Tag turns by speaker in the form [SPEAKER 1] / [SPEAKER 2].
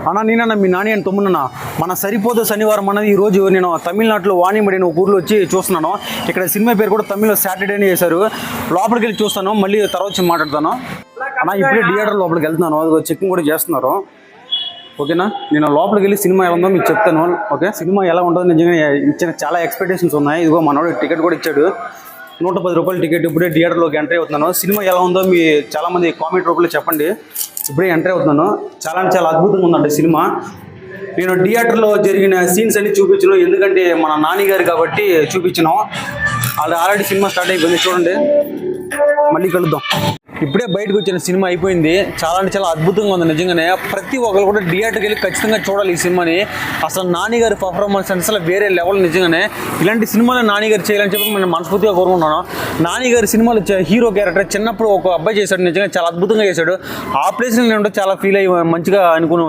[SPEAKER 1] అన్న నేనన్నా మీ నాని అని తమ్ముడన్నా మన సరిపోదు శనివారం అన్నది ఈరోజు నేను తమిళనాడులో వాణిమడి ఒక ఊర్లో వచ్చి చూస్తున్నాను. ఇక్కడ సినిమా పేరు కూడా తమిళ్లో సాటర్డే అని చేశారు. లోపలికి వెళ్ళి చూస్తాను, మళ్ళీ తర్వాత వచ్చి మాట్లాడతాను. అన్న ఇప్పుడే థియేటర్ లోపలికి వెళ్తున్నాను, అది చెకింగ్ కూడా చేస్తున్నారు. ఓకేనా, నేను లోపలికి వెళ్ళి సినిమా ఎలా ఉందో మీకు చెప్తాను. ఓకే, సినిమా ఎలా ఉంటుందో నిజంగా ఇచ్చిన చాలా ఎక్స్పెక్టేషన్స్ ఉన్నాయి. ఇదిగో మనోడు టికెట్ కూడా ఇచ్చాడు, 110 రూపాయల టికెట్. ఇప్పుడే థియేటర్లోకి ఎంట్రీ అవుతున్నాను. సినిమా ఎలా ఉందో మీ చాలామంది కామెంట్ రూపంలో చెప్పండి. ఇప్పుడే ఎంట్రీ అవుతున్నాను. చాలా అంటే చాలా అద్భుతంగా ఉందండి సినిమా. నేను థియేటర్లో జరిగిన సీన్స్ అన్ని చూపించను, ఎందుకంటే మన నాని గారు కాబట్టి చూపించను. ఆల్రెడీ సినిమా స్టార్ట్ అయిపోయింది, చూడండి. మళ్ళీ కలుద్దాం. ఇప్పుడే బయటకు వచ్చిన సినిమా అయిపోయింది. చాలా అంటే చాలా అద్భుతంగా ఉంది నిజంగానే. ప్రతి ఒక్కరు కూడా థియేటర్కి వెళ్ళి ఖచ్చితంగా చూడాలి ఈ సినిమాని. అసలు నాని గారి పర్ఫార్మెన్స్ అసలు వేరే లెవెల్ నిజంగానే. ఇలాంటి సినిమాలు నాని గారు చేయాలని చెప్పి నేను మనస్ఫూర్తిగా కోరుకుంటున్నాను. నాని గారి సినిమాలు హీరో క్యారెక్టర్ చిన్నప్పుడు ఒక అబ్బాయి చేశాడు, నిజంగా చాలా అద్భుతంగా చేశాడు. ఆ ప్లేస్లో నేను చాలా ఫీల్ అయ్యి మంచిగా అనుకున్నాను.